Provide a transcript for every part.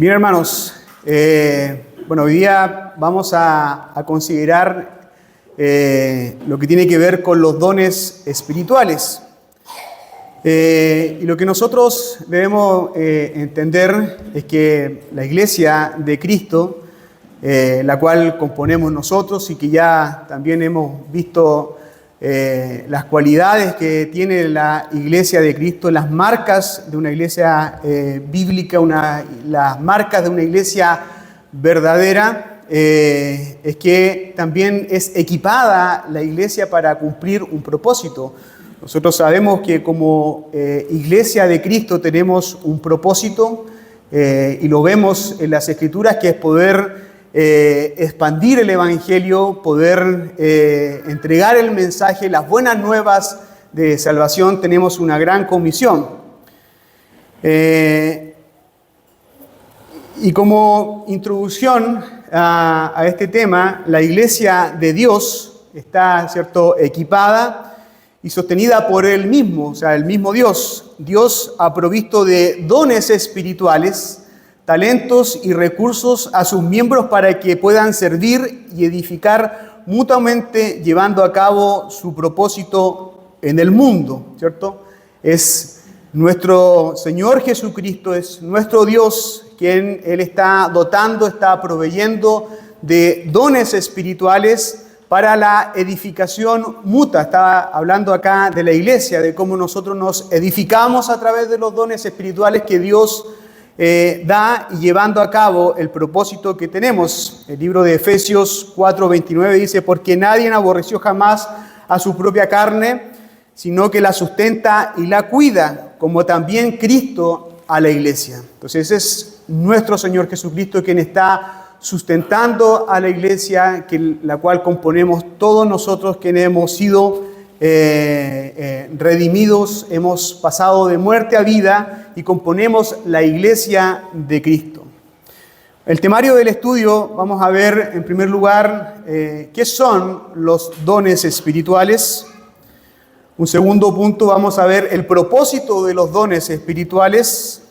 Bien, hermanos, hoy día vamos a considerar lo que tiene que ver con los dones espirituales. Y lo que nosotros debemos entender es que la Iglesia de Cristo, la cual componemos nosotros y que ya también hemos visto las cualidades que tiene la Iglesia de Cristo, las marcas de una iglesia bíblica, las marcas de una iglesia verdadera, es que también es equipada la iglesia para cumplir un propósito. Nosotros sabemos que como Iglesia de Cristo tenemos un propósito y lo vemos en las Escrituras, que es poder expandir el Evangelio, poder entregar el mensaje, las buenas nuevas de salvación. Tenemos una gran comisión. Y como introducción a este tema, la Iglesia de Dios está, ¿cierto?, equipada y sostenida por Él mismo, o sea, el mismo Dios. Dios ha provisto de dones espirituales, talentos y recursos a sus miembros para que puedan servir y edificar mutuamente, llevando a cabo su propósito en el mundo, ¿cierto? Es nuestro Señor Jesucristo, es nuestro Dios, quien Él está dotando, está proveyendo de dones espirituales para la edificación mutua. Estaba hablando acá de la iglesia, de cómo nosotros nos edificamos a través de los dones espirituales que Dios da, y llevando a cabo el propósito que tenemos. El libro de Efesios 4:29 dice: porque nadie aborreció jamás a su propia carne, sino que la sustenta y la cuida, como también Cristo a la iglesia. Entonces es nuestro Señor Jesucristo quien está sustentando a la iglesia, la cual componemos todos nosotros, quienes hemos sido redimidos, hemos pasado de muerte a vida y componemos la iglesia de Cristo. El temario del estudio, vamos a ver en primer lugar qué son los dones espirituales. Un segundo punto, vamos a ver el propósito de los dones espirituales.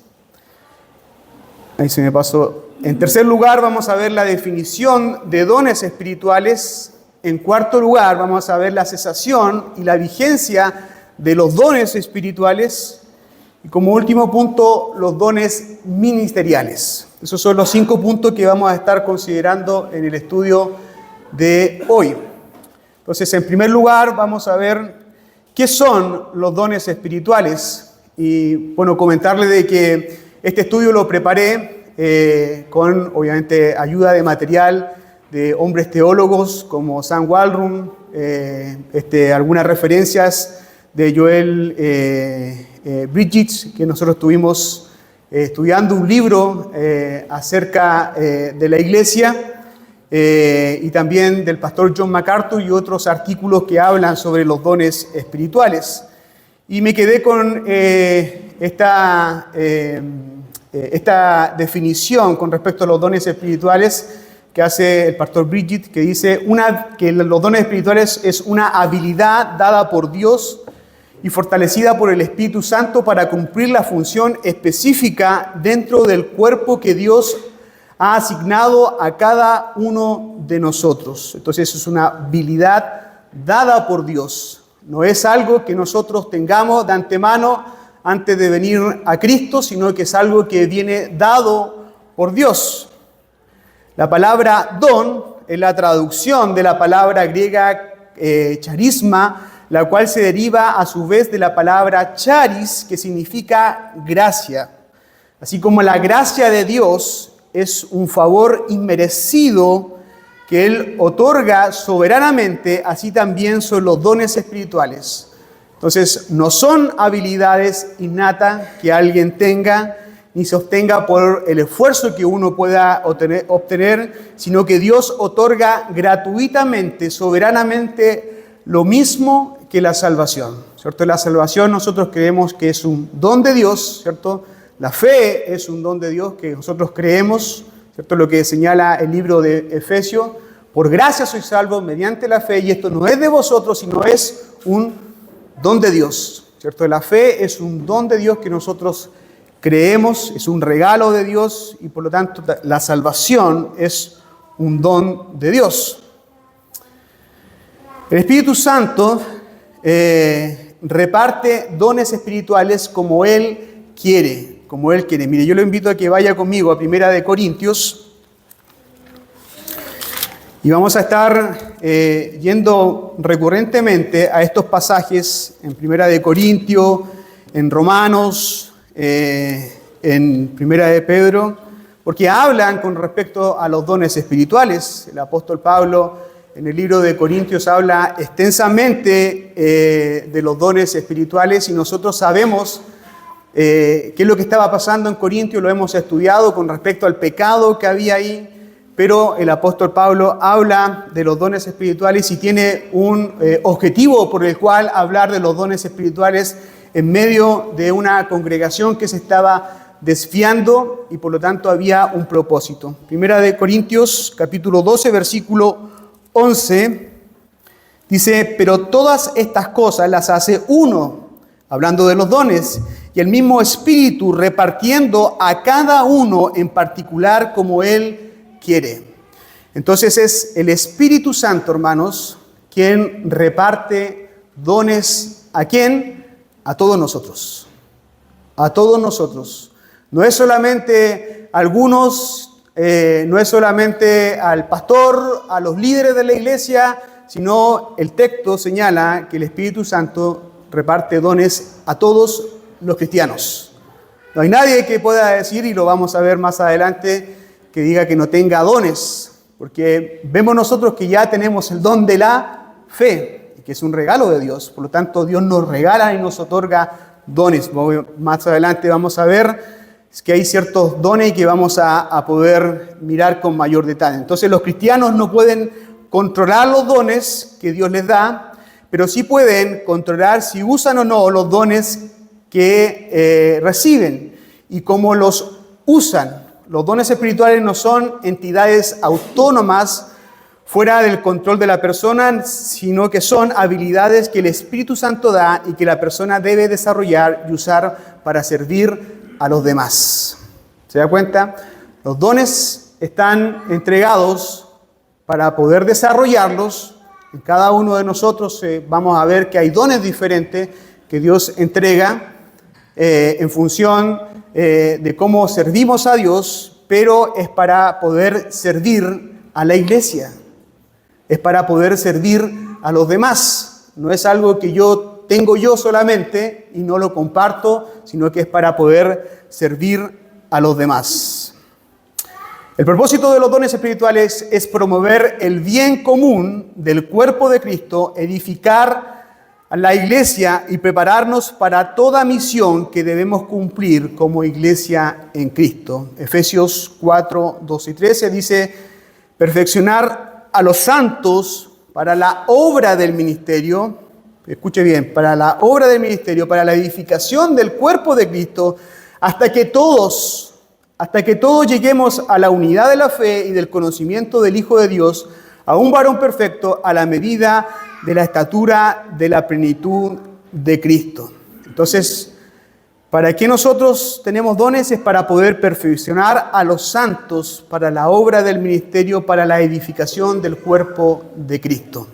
Ahí se me pasó. En tercer lugar, vamos a ver la definición de dones espirituales. En cuarto lugar, vamos a ver la cesación y la vigencia de los dones espirituales. Y como último punto, los dones ministeriales. Esos son los 5 puntos que vamos a estar considerando en el estudio de hoy. Entonces, en primer lugar, vamos a ver qué son los dones espirituales. Y bueno, comentarle de que este estudio lo preparé con, obviamente, ayuda de material de hombres teólogos como Sam Wallrum, algunas referencias de Joel Bridges, que nosotros estuvimos estudiando un libro acerca de la iglesia, y también del pastor John MacArthur y otros artículos que hablan sobre los dones espirituales. Y me quedé con esta definición con respecto a los dones espirituales que hace el pastor Bridget, que dice que los dones espirituales es una habilidad dada por Dios y fortalecida por el Espíritu Santo para cumplir la función específica dentro del cuerpo que Dios ha asignado a cada uno de nosotros. Entonces es una habilidad dada por Dios. No es algo que nosotros tengamos de antemano antes de venir a Cristo, sino que es algo que viene dado por Dios. La palabra don es la traducción de la palabra griega charisma, la cual se deriva a su vez de la palabra charis, que significa gracia. Así como la gracia de Dios es un favor inmerecido que Él otorga soberanamente, así también son los dones espirituales. Entonces, no son habilidades innatas que alguien tenga, ni se obtenga por el esfuerzo que uno pueda obtener, sino que Dios otorga gratuitamente, soberanamente, lo mismo que la salvación, ¿cierto? La salvación nosotros creemos que es un don de Dios, ¿cierto? La fe es un don de Dios que nosotros creemos, ¿cierto? Lo que señala el libro de Efesios: por gracia sois salvos mediante la fe, y esto no es de vosotros, sino es un don de Dios, ¿cierto? La fe es un don de Dios que nosotros creemos, es un regalo de Dios y por lo tanto la salvación es un don de Dios. El Espíritu Santo reparte dones espirituales como Él quiere, Mire, yo lo invito a que vaya conmigo a 1 Corintios y vamos a estar yendo recurrentemente a estos pasajes en 1 Corintios, en Romanos, en 1 Pedro, porque hablan con respecto a los dones espirituales. El apóstol Pablo en el libro de Corintios habla extensamente de los dones espirituales y nosotros sabemos qué es lo que estaba pasando en Corintios, lo hemos estudiado con respecto al pecado que había ahí, pero el apóstol Pablo habla de los dones espirituales y tiene un objetivo por el cual hablar de los dones espirituales en medio de una congregación que se estaba desviando y por lo tanto había un propósito. 1 Corintios capítulo 12, versículo 11, dice, pero todas estas cosas las hace uno, hablando de los dones, y el mismo Espíritu repartiendo a cada uno en particular como Él quiere. Entonces es el Espíritu Santo, hermanos, quien reparte dones. ¿A quién? A todos nosotros. A todos nosotros. No es solamente a algunos, no es solamente al pastor, a los líderes de la iglesia, sino el texto señala que el Espíritu Santo reparte dones a todos los cristianos. No hay nadie que pueda decir, y lo vamos a ver más adelante, que diga que no tenga dones, porque vemos nosotros que ya tenemos el don de la fe, que es un regalo de Dios. Por lo tanto, Dios nos regala y nos otorga dones. Más adelante vamos a ver que hay ciertos dones que vamos a poder mirar con mayor detalle. Entonces, los cristianos no pueden controlar los dones que Dios les da, pero sí pueden controlar si usan o no los dones que reciben y cómo los usan. Los dones espirituales no son entidades autónomas fuera del control de la persona, sino que son habilidades que el Espíritu Santo da y que la persona debe desarrollar y usar para servir a los demás. ¿Se da cuenta? Los dones están entregados para poder desarrollarlos. En cada uno de nosotros vamos a ver que hay dones diferentes que Dios entrega en función de cómo servimos a Dios, pero es para poder servir a la iglesia, es para poder servir a los demás. No es algo que yo tengo yo solamente y no lo comparto, sino que es para poder servir a los demás. El propósito de los dones espirituales es promover el bien común del cuerpo de Cristo, edificar a la iglesia y prepararnos para toda misión que debemos cumplir como iglesia en Cristo. Efesios 4, 12 y 13 dice, perfeccionar a los santos para la obra del ministerio, escuche bien, para la obra del ministerio, para la edificación del cuerpo de Cristo, hasta que todos lleguemos a la unidad de la fe y del conocimiento del Hijo de Dios, a un varón perfecto, a la medida de la estatura de la plenitud de Cristo. Entonces, ¿para qué nosotros tenemos dones? Es para poder perfeccionar a los santos para la obra del ministerio, para la edificación del cuerpo de Cristo.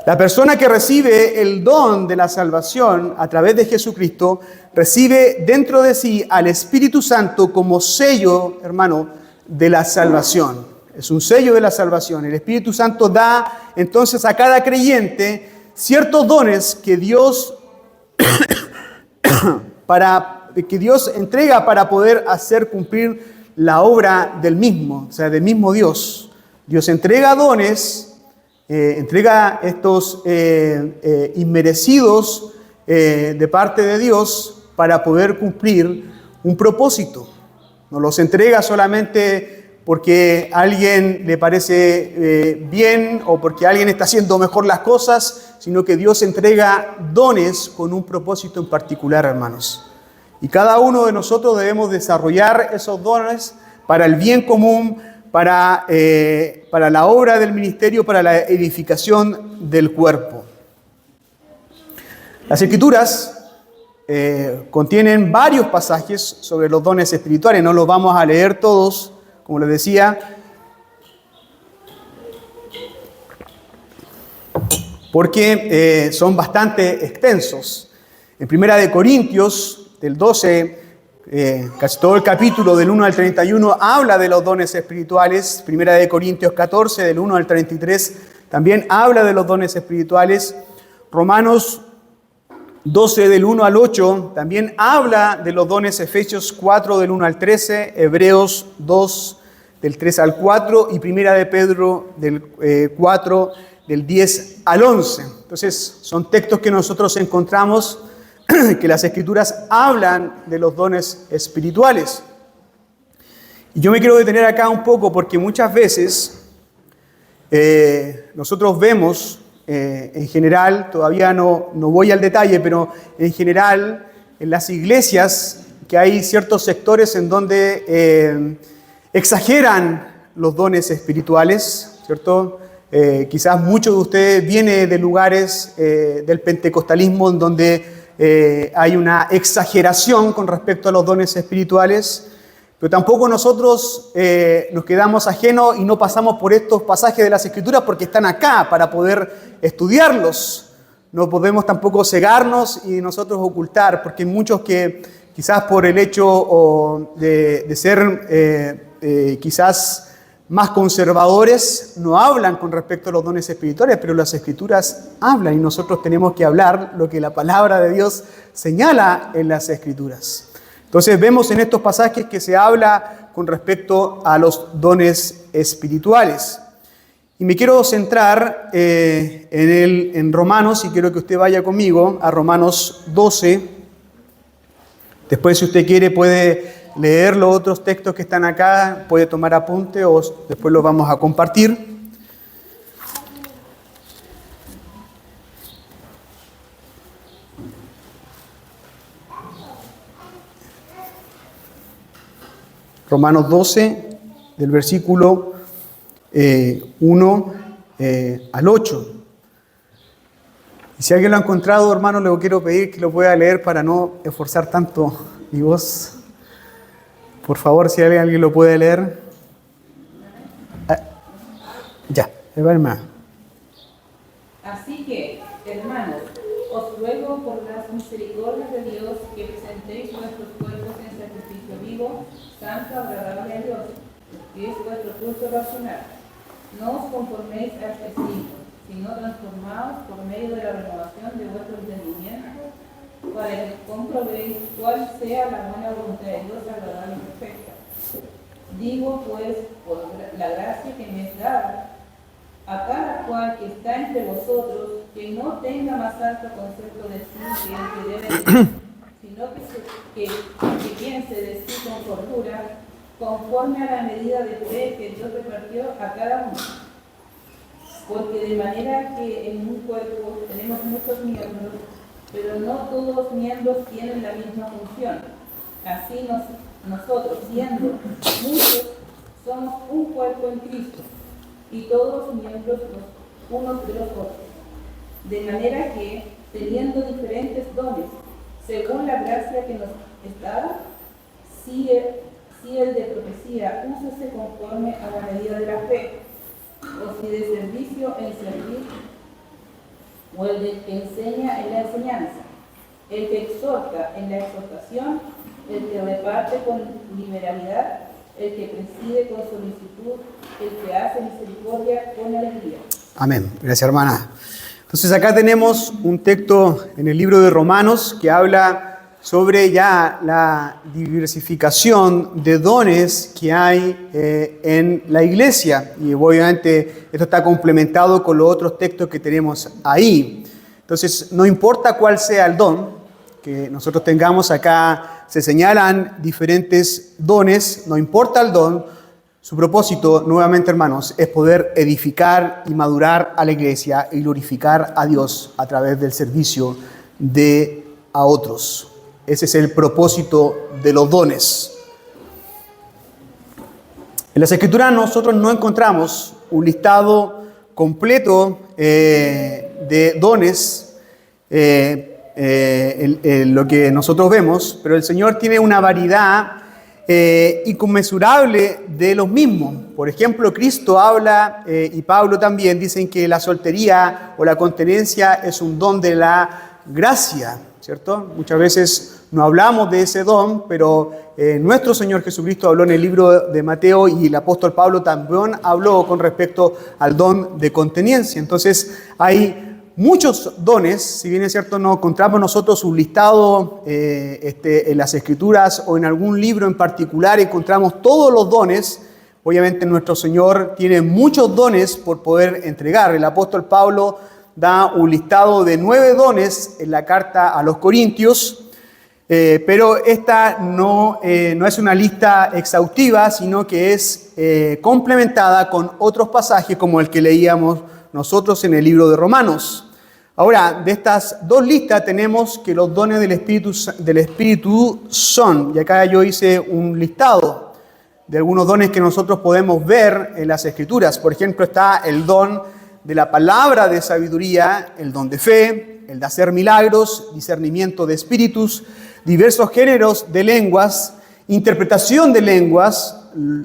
La persona que recibe el don de la salvación a través de Jesucristo, recibe dentro de sí al Espíritu Santo como sello, hermano, de la salvación. Es un sello de la salvación. El Espíritu Santo da entonces a cada creyente ciertos dones que Dios entrega para poder hacer cumplir la obra del mismo, o sea, del mismo Dios. Dios entrega dones, entrega estos inmerecidos de parte de Dios para poder cumplir un propósito. No los entrega solamente porque a alguien le parece bien o porque alguien está haciendo mejor las cosas, sino que Dios entrega dones con un propósito en particular, hermanos. Y cada uno de nosotros debemos desarrollar esos dones para el bien común, para la obra del ministerio, para la edificación del cuerpo. Las Escrituras contienen varios pasajes sobre los dones espirituales. No los vamos a leer todos, como les decía, porque son bastante extensos. En 1 Corintios, del 12, casi todo el capítulo del 1 al 31 habla de los dones espirituales. 1 Corintios 14, del 1 al 33, también habla de los dones espirituales. Romanos 12, del 1 al 8, también habla de los dones. Efesios 4, del 1 al 13, Hebreos 2, del 3 al 4, y 1 Pedro del 4, del 10 al 11. Entonces, son textos que nosotros encontramos que las Escrituras hablan de los dones espirituales. Y yo me quiero detener acá un poco porque muchas veces nosotros vemos, en general, todavía no voy al detalle, pero en general en las iglesias que hay ciertos sectores en donde exageran los dones espirituales, ¿cierto? Quizás muchos de ustedes vienen de lugares del pentecostalismo en donde hay una exageración con respecto a los dones espirituales, pero tampoco nosotros nos quedamos ajenos y no pasamos por estos pasajes de las Escrituras porque están acá para poder estudiarlos. No podemos tampoco cegarnos y nosotros ocultar, porque hay muchos que quizás por el hecho de ser quizás más conservadores no hablan con respecto a los dones espirituales, pero las Escrituras hablan y nosotros tenemos que hablar lo que la palabra de Dios señala en las Escrituras. Entonces vemos en estos pasajes que se habla con respecto a los dones espirituales. Y me quiero centrar en Romanos, y quiero que usted vaya conmigo a Romanos 12. Después, si usted quiere, puede leer los otros textos que están acá, puede tomar apunte o después los vamos a compartir. Romanos 12, del versículo 1 al 8. Y si alguien lo ha encontrado, hermano, le quiero pedir que lo pueda leer para no esforzar tanto mi voz. Por favor, si alguien lo puede leer. Ya, hermano. Así que, hermanos, os ruego por las misericordias de Dios que presentéis vuestros cuerpos en sacrificio vivo, santo, agradable a Dios, que es vuestro culto racional. No os conforméis a este siglo, sino transformaos por medio de la renovación de vuestro entendimiento, para que comprobéis cuál sea la buena voluntad de Dios, agradable y perfecta. Digo, pues, por la gracia que me es dada, a cada cual que está entre vosotros, que no tenga más alto concepto de sí que el que debe tener, sino que piense de sí con cordura, conforme a la medida de fe que Dios repartió a cada uno. Porque de manera que en un cuerpo tenemos muchos miembros, pero no todos los miembros tienen la misma función. Así nosotros, siendo muchos, somos un cuerpo en Cristo, y todos los miembros los unos de los otros. De manera que, teniendo diferentes dones, según la gracia que nos es dada, si el de profecía, úsese conforme a la medida de la fe, o si de servicio en servir, o el de que enseña en la enseñanza, el que exhorta en la exhortación, el que reparte con liberalidad, el que preside con solicitud, el que hace misericordia con alegría. Amén. Gracias, hermana. Entonces acá tenemos un texto en el libro de Romanos que habla sobre ya la diversificación de dones que hay en la iglesia. Y obviamente esto está complementado con los otros textos que tenemos ahí. Entonces, no importa cuál sea el don que nosotros tengamos acá, se señalan diferentes dones, no importa el don, su propósito, nuevamente hermanos, es poder edificar y madurar a la iglesia y glorificar a Dios a través del servicio a otros. Ese es el propósito de los dones. En las Escrituras nosotros no encontramos un listado completo de dones. lo que nosotros vemos, pero el Señor tiene una variedad inconmensurable de los mismos. Por ejemplo, Cristo habla, y Pablo también, dicen que la soltería o la continencia es un don de la gracia, ¿cierto? Muchas veces no hablamos de ese don, pero nuestro Señor Jesucristo habló en el libro de Mateo y el apóstol Pablo también habló con respecto al don de continencia. Entonces, hay muchos dones. Si bien es cierto, no encontramos nosotros un listado en las Escrituras o en algún libro en particular, encontramos todos los dones. Obviamente nuestro Señor tiene muchos dones por poder entregar. El apóstol Pablo da un listado de 9 dones en la carta a los Corintios, pero esta no es una lista exhaustiva, sino que es complementada con otros pasajes como el que leíamos nosotros en el libro de Romanos. Ahora, de estas 2 listas tenemos que los dones del Espíritu son, y acá yo hice un listado de algunos dones que nosotros podemos ver en las Escrituras. Por ejemplo, está el don de la palabra de sabiduría, el don de fe, el de hacer milagros, discernimiento de espíritus, diversos géneros de lenguas, interpretación de lenguas,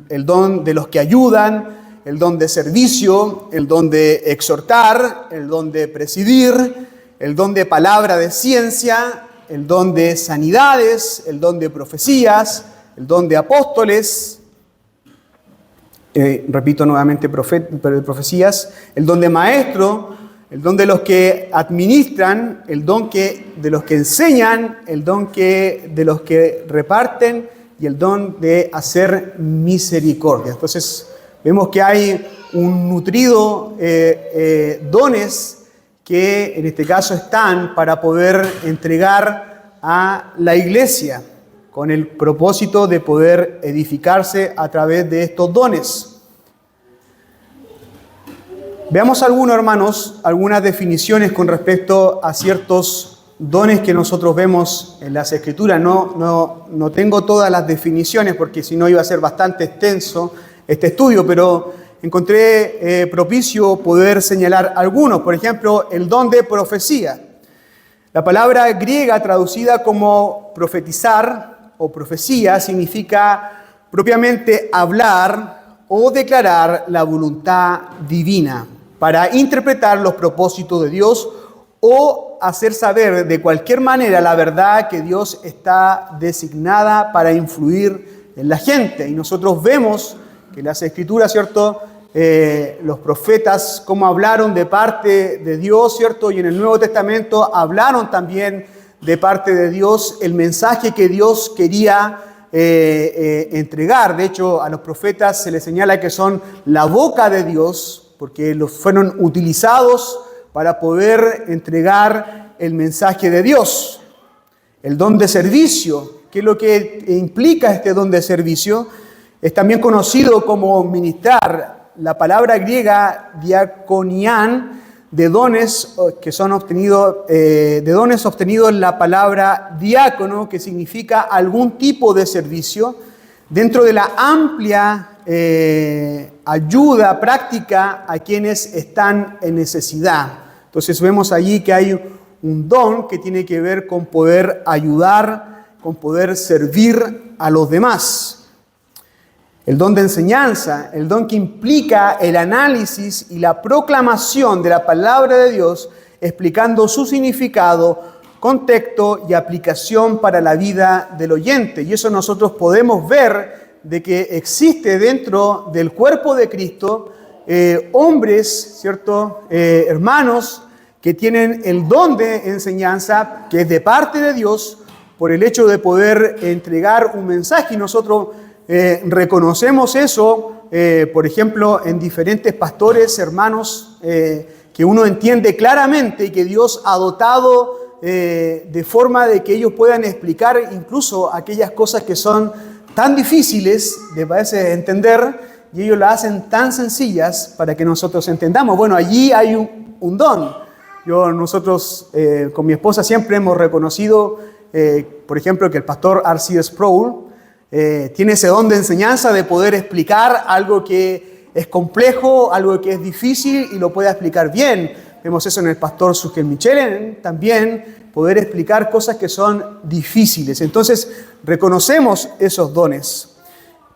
el don de los que ayudan, el don de servicio, el don de exhortar, el don de presidir, el don de palabra de ciencia, el don de sanidades, el don de profecías, el don de apóstoles, repito nuevamente, profecías, el don de maestro, el don de los que administran, el don de los que enseñan, el don de los que reparten y el don de hacer misericordia. Entonces, vemos que hay un nutrido dones que en este caso están para poder entregar a la iglesia con el propósito de poder edificarse a través de estos dones. Veamos hermanos, algunas definiciones con respecto a ciertos dones que nosotros vemos en las Escrituras. No tengo todas las definiciones porque si no iba a ser bastante extenso este estudio, pero encontré propicio poder señalar algunos. Por ejemplo, el don de profecía. La palabra griega traducida como profetizar o profecía significa propiamente hablar o declarar la voluntad divina para interpretar los propósitos de Dios o hacer saber de cualquier manera la verdad que Dios está designada para influir en la gente. Y nosotros vemos que en las Escrituras, ¿cierto? Los profetas, como hablaron de parte de Dios, ¿cierto? Y en el Nuevo Testamento hablaron también de parte de Dios el mensaje que Dios quería entregar. De hecho, a los profetas se les señala que son la boca de Dios, porque los fueron utilizados para poder entregar el mensaje de Dios. El don de servicio, ¿qué es lo que implica este don de servicio? Es también conocido como ministrar. La palabra griega diakonián, de dones que son obtenidos, en la palabra diácono, que significa algún tipo de servicio, dentro de la amplia ayuda práctica a quienes están en necesidad. Entonces vemos allí que hay un don que tiene que ver con poder ayudar, con poder servir a los demás. El don de enseñanza, el don que implica el análisis y la proclamación de la palabra de Dios, explicando su significado, contexto y aplicación para la vida del oyente. Y eso nosotros podemos ver de que existe dentro del cuerpo de Cristo hombres, ¿cierto? Hermanos que tienen el don de enseñanza, que es de parte de Dios, por el hecho de poder entregar un mensaje. Y nosotros reconocemos eso, por ejemplo, en diferentes pastores, hermanos, que uno entiende claramente y que Dios ha dotado de forma de que ellos puedan explicar incluso aquellas cosas que son tan difíciles de parece entender, y ellos las hacen tan sencillas para que nosotros entendamos. Bueno, allí hay un don. Nosotros con mi esposa siempre hemos reconocido, por ejemplo, que el pastor R.C. Sproul tiene ese don de enseñanza de poder explicar algo que es complejo, algo que es difícil y lo puede explicar bien. vemos eso en el pastor Sugel Michelen, también poder explicar cosas que son difíciles. Entonces, reconocemos esos dones.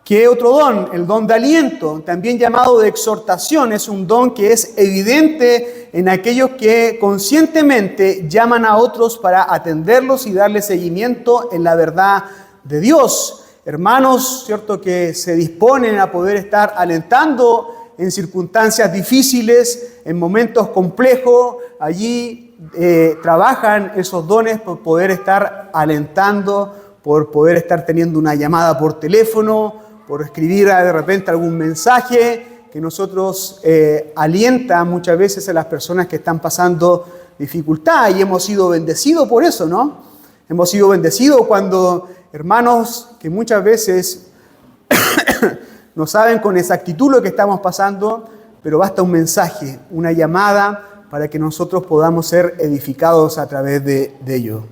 ¿Qué otro don? El don de aliento, también llamado de exhortación, es un don que es evidente en aquellos que conscientemente llaman a otros para atenderlos y darle seguimiento en la verdad de Dios. Hermanos, ¿cierto?, que se disponen a poder estar alentando en circunstancias difíciles, en momentos complejos, allí trabajan esos dones por poder estar alentando, por poder estar teniendo una llamada por teléfono, por escribir de repente algún mensaje que nosotros alienta muchas veces a las personas que están pasando dificultad, y hemos sido bendecidos por eso, ¿no? Hemos sido bendecidos cuando hermanos que muchas veces no saben con exactitud lo que estamos pasando, pero basta un mensaje, una llamada para que nosotros podamos ser edificados a través de ello.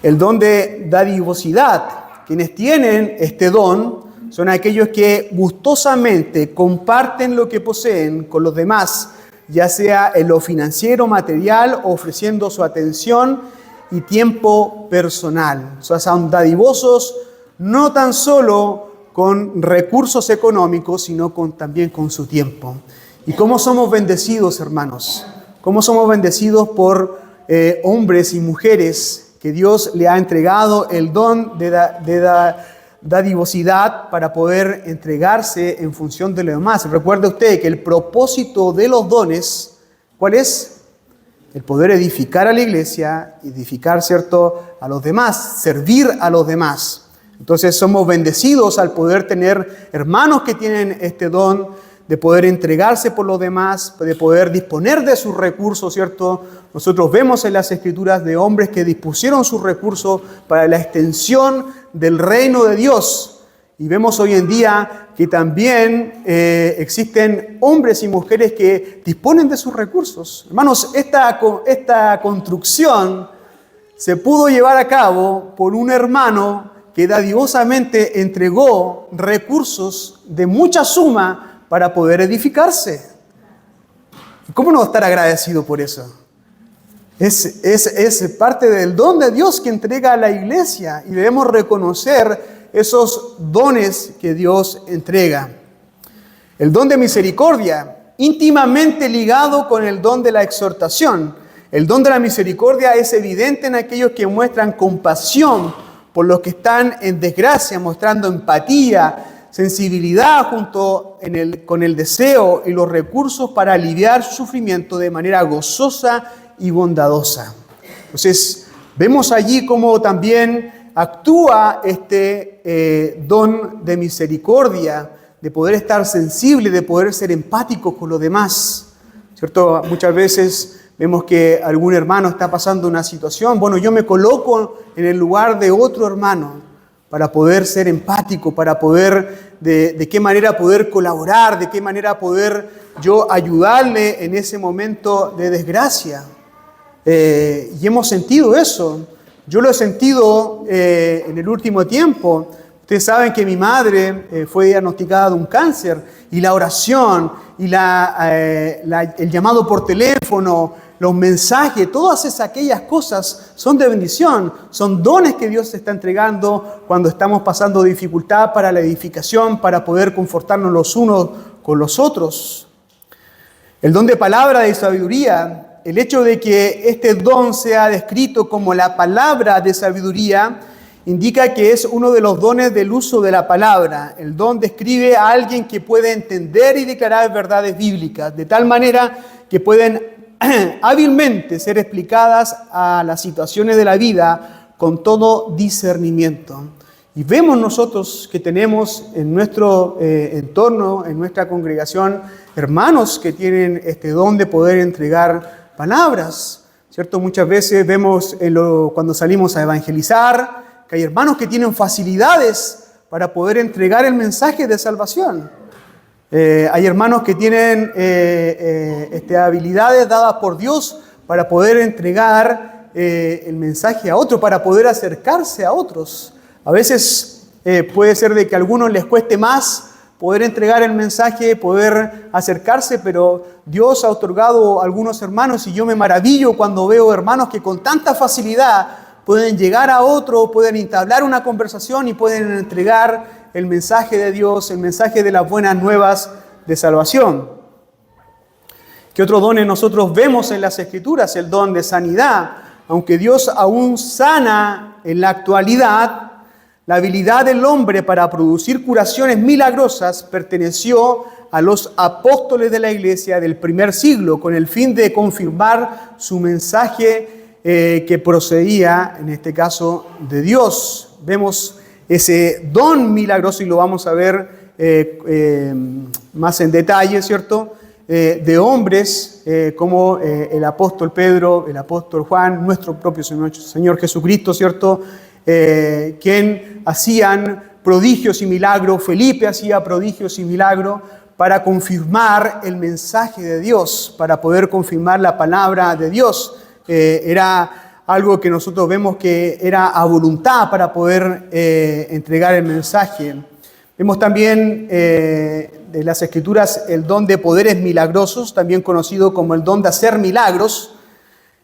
El don de dadivosidad. Quienes tienen este don son aquellos que gustosamente comparten lo que poseen con los demás, ya sea en lo financiero, material, ofreciendo su atención y tiempo personal. O sea, son dadivosos no tan solo con recursos económicos, sino también con su tiempo. ¿Y cómo somos bendecidos, hermanos? ¿Cómo somos bendecidos por hombres y mujeres que Dios le ha entregado el don de dadivosidad para poder entregarse en función de lo demás? Recuerde usted que el propósito de los dones, ¿cuál es? El poder edificar a la iglesia, edificar, ¿cierto?, a los demás, servir a los demás. Entonces somos bendecidos al poder tener hermanos que tienen este don de poder entregarse por los demás, de poder disponer de sus recursos, ¿cierto? Nosotros vemos en las Escrituras de hombres que dispusieron sus recursos para la extensión del reino de Dios. Y vemos hoy en día que también existen hombres y mujeres que disponen de sus recursos. Hermanos, esta construcción se pudo llevar a cabo por un hermano que dadivosamente entregó recursos de mucha suma para poder edificarse. ¿Cómo no estar agradecido por eso? Es parte del don de Dios que entrega a la iglesia, y debemos reconocer esos dones que Dios entrega. El don de misericordia, íntimamente ligado con el don de la exhortación. El don de la misericordia es evidente en aquellos que muestran compasión por los que están en desgracia, mostrando empatía, sensibilidad con el deseo y los recursos para aliviar su sufrimiento de manera gozosa y bondadosa. Entonces, vemos allí cómo también actúa este don de misericordia, de poder estar sensible, de poder ser empático con los demás, ¿cierto? Muchas veces vemos que algún hermano está pasando una situación, bueno, yo me coloco en el lugar de otro hermano, para poder ser empático, para poder, de qué manera poder colaborar, de qué manera poder yo ayudarle en ese momento de desgracia. Y hemos sentido eso. Yo lo he sentido en el último tiempo. Ustedes saben que mi madre fue diagnosticada de un cáncer, y la oración, y el llamado por teléfono, los mensajes, todas aquellas cosas son de bendición, son dones que Dios está entregando cuando estamos pasando dificultad para la edificación, para poder confortarnos los unos con los otros. El don de palabra de sabiduría, el hecho de que este don sea descrito como la palabra de sabiduría, indica que es uno de los dones del uso de la palabra. El don describe a alguien que puede entender y declarar verdades bíblicas, de tal manera que pueden hábilmente ser explicadas a las situaciones de la vida con todo discernimiento. Y vemos nosotros que tenemos en nuestro entorno, en nuestra congregación, hermanos que tienen este don de poder entregar palabras, ¿cierto? Muchas veces vemos cuando salimos a evangelizar que hay hermanos que tienen facilidades para poder entregar el mensaje de salvación. Hay hermanos que tienen habilidades dadas por Dios para poder entregar el mensaje a otro, para poder acercarse a otros. A veces puede ser de que a algunos les cueste más poder entregar el mensaje, poder acercarse, pero Dios ha otorgado a algunos hermanos y yo me maravillo cuando veo hermanos que con tanta facilidad pueden llegar a otro, pueden entablar una conversación y pueden entregar el mensaje de Dios, el mensaje de las buenas nuevas de salvación. ¿Qué otros dones nosotros vemos en las Escrituras? El don de sanidad. Aunque Dios aún sana en la actualidad, la habilidad del hombre para producir curaciones milagrosas perteneció a los apóstoles de la iglesia del primer siglo, con el fin de confirmar su mensaje que procedía, en este caso, de Dios. Vemos ese don milagroso y lo vamos a ver más en detalle, ¿cierto? De hombres como el apóstol Pedro, el apóstol Juan, nuestro propio Señor Jesucristo, ¿cierto? Quien hacían prodigios y milagros, Felipe hacía prodigios y milagros para confirmar el mensaje de Dios, para poder confirmar la palabra de Dios. Era algo que nosotros vemos que era a voluntad para poder entregar el mensaje. Vemos también de las Escrituras el don de poderes milagrosos, también conocido como el don de hacer milagros.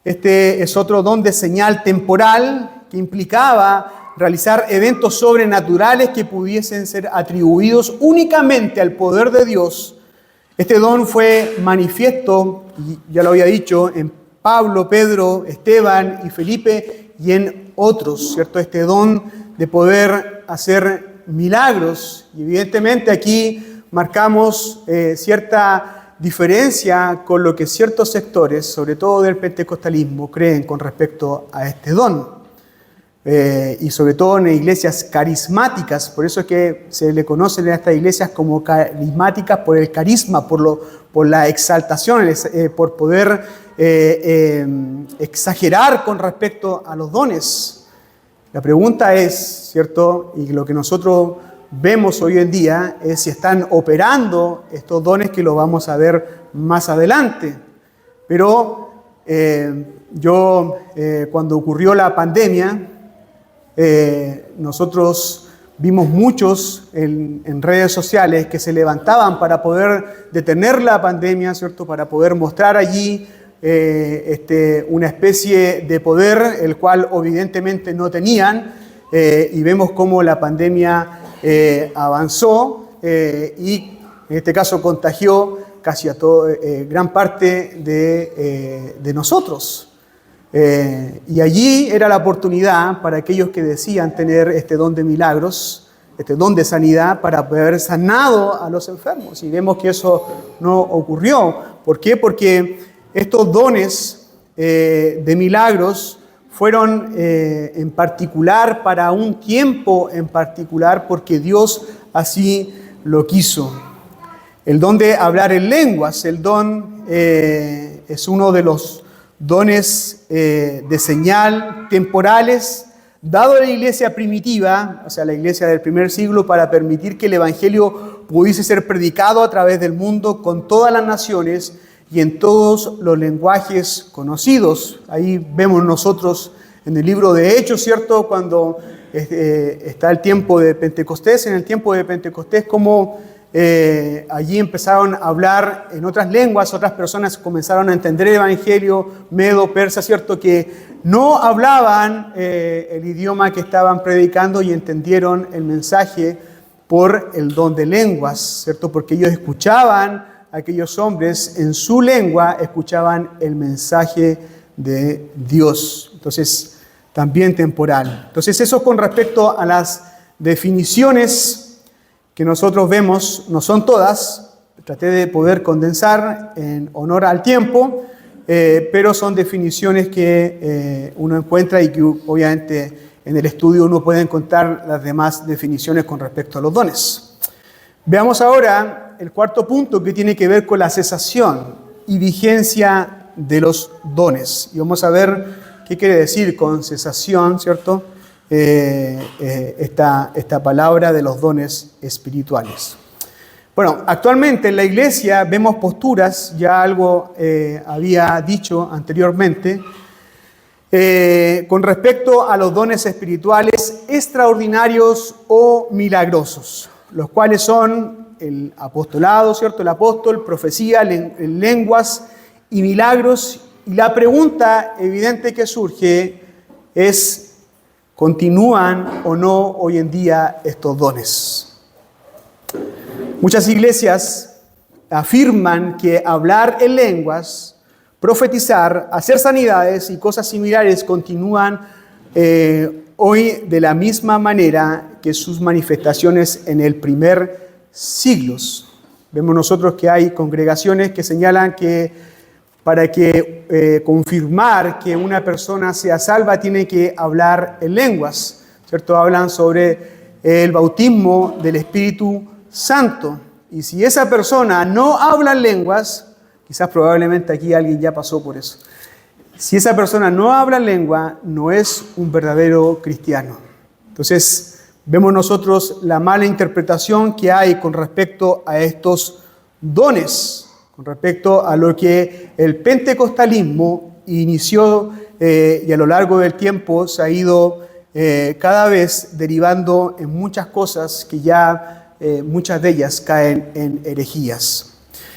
Este es otro don de señal temporal que implicaba realizar eventos sobrenaturales que pudiesen ser atribuidos únicamente al poder de Dios. Este don fue manifiesto, y ya lo había dicho, en Pablo, Pedro, Esteban y Felipe y en otros, ¿cierto? Este don de poder hacer milagros. Y evidentemente aquí marcamos cierta diferencia con lo que ciertos sectores, sobre todo del pentecostalismo, creen con respecto a este don. Y sobre todo en iglesias carismáticas, por eso es que se le conocen a estas iglesias como carismáticas por el carisma, por la exaltación, por poder exagerar con respecto a los dones. La pregunta es, ¿cierto? Y lo que nosotros vemos hoy en día es si están operando estos dones, que lo vamos a ver más adelante. Pero cuando ocurrió la pandemia, nosotros vimos muchos en redes sociales que se levantaban para poder detener la pandemia, ¿cierto? Para poder mostrar allí una especie de poder, el cual evidentemente no tenían, y vemos cómo la pandemia avanzó y en este caso contagió casi a gran parte de nosotros. Y allí era la oportunidad para aquellos que decían tener este don de milagros, este don de sanidad, para haber sanado a los enfermos. Y vemos que eso no ocurrió. ¿Por qué? Porque estos dones de milagros fueron en particular para un tiempo en particular, porque Dios así lo quiso. El don de hablar en lenguas, el don es uno de los dones de señal temporales dado a la iglesia primitiva, o sea, la iglesia del primer siglo, para permitir que el evangelio pudiese ser predicado a través del mundo con todas las naciones y en todos los lenguajes conocidos. Ahí vemos nosotros en el libro de Hechos, ¿cierto? Cuando está el tiempo de Pentecostés, en el tiempo de Pentecostés, como allí empezaron a hablar en otras lenguas, otras personas comenzaron a entender el evangelio, medo, persa, ¿cierto? Que no hablaban el idioma que estaban predicando y entendieron el mensaje por el don de lenguas, ¿cierto? Porque ellos escuchaban, aquellos hombres en su lengua escuchaban el mensaje de Dios. Entonces, también temporal. Entonces, eso con respecto a las definiciones que nosotros vemos, no son todas, traté de poder condensar en honor al tiempo, pero son definiciones que uno encuentra y que obviamente en el estudio uno puede encontrar las demás definiciones con respecto a los dones. Veamos ahora el cuarto punto, que tiene que ver con la cesación y vigencia de los dones. Y vamos a ver qué quiere decir con cesación, ¿cierto? Esta palabra de los dones espirituales. Bueno, actualmente en la iglesia vemos posturas, ya algo había dicho anteriormente, con respecto a los dones espirituales extraordinarios o milagrosos, los cuales son el apostolado, ¿cierto? El apóstol, profecía, lenguas y milagros. Y la pregunta evidente que surge es, ¿continúan o no hoy en día estos dones? Muchas iglesias afirman que hablar en lenguas, profetizar, hacer sanidades y cosas similares continúan hoy de la misma manera que sus manifestaciones en el primer siglo. Vemos nosotros que hay congregaciones que señalan que para confirmar que una persona sea salva tiene que hablar en lenguas, ¿cierto? Hablan sobre el bautismo del Espíritu Santo. Y si esa persona no habla en lenguas, quizás probablemente aquí alguien ya pasó por eso. Si esa persona no habla lengua, no es un verdadero cristiano. Entonces, vemos nosotros la mala interpretación que hay con respecto a estos dones, con respecto a lo que el pentecostalismo inició y a lo largo del tiempo se ha ido cada vez derivando en muchas cosas que ya muchas de ellas caen en herejías.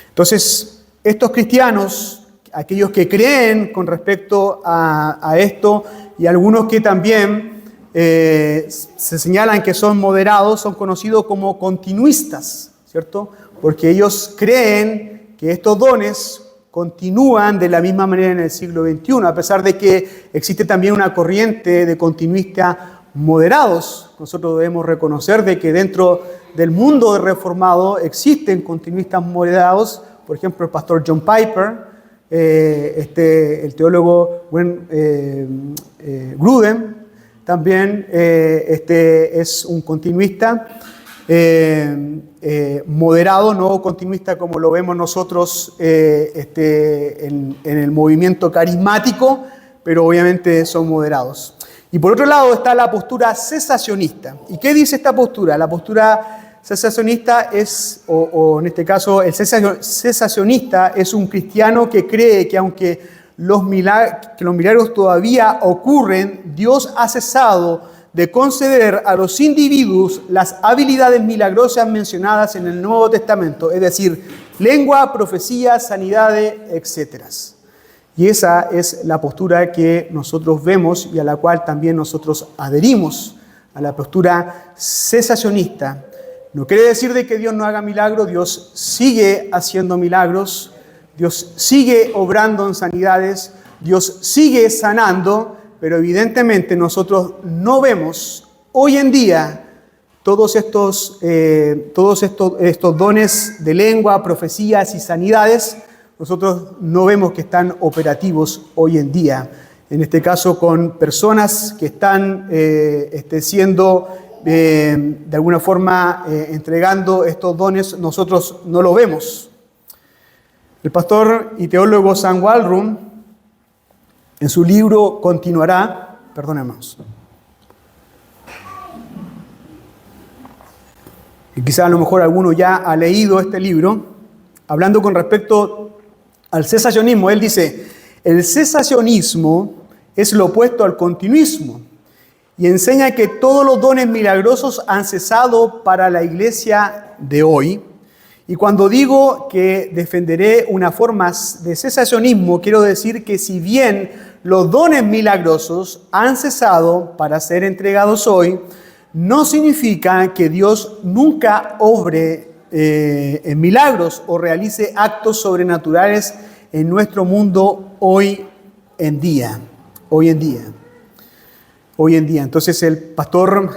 Entonces, estos cristianos, aquellos que creen con respecto a esto y algunos que también se señalan que son moderados, son conocidos como continuistas, ¿cierto? Porque ellos creen que estos dones continúan de la misma manera en el siglo XXI, a pesar de que existe también una corriente de continuistas moderados. Nosotros debemos reconocer de que dentro del mundo reformado existen continuistas moderados, por ejemplo el pastor John Piper, el teólogo Grudem también es un continuista moderado, no continuista como lo vemos nosotros en el movimiento carismático, pero obviamente son moderados. Y por otro lado está la postura cesacionista. ¿Y qué dice esta postura? La postura cesacionista es, o en este caso, el cesacionista es un cristiano que cree que aunque los milagros todavía ocurren, Dios ha cesado de conceder a los individuos las habilidades milagrosas mencionadas en el Nuevo Testamento, es decir, lengua, profecía, sanidades, etc. Y esa es la postura que nosotros vemos y a la cual también nosotros adherimos, a la postura cesacionista. No quiere decir de que Dios no haga milagros, Dios sigue haciendo milagros, Dios sigue obrando en sanidades, Dios sigue sanando, pero evidentemente nosotros no vemos hoy en día todos estos dones de lengua, profecías y sanidades. Nosotros no vemos que están operativos hoy en día. En este caso con personas que están siendo de alguna forma entregando estos dones, nosotros no lo vemos. El pastor y teólogo Sam Walrum, en su libro Continuará, hermanos, y quizá a lo mejor alguno ya ha leído este libro, hablando con respecto al cesacionismo, él dice, el cesacionismo es lo opuesto al continuismo y enseña que todos los dones milagrosos han cesado para la iglesia de hoy. Y cuando digo que defenderé una forma de cesacionismo, quiero decir que si bien los dones milagrosos han cesado para ser entregados hoy, no significa que Dios nunca obre en milagros o realice actos sobrenaturales en nuestro mundo hoy en día. Entonces el pastor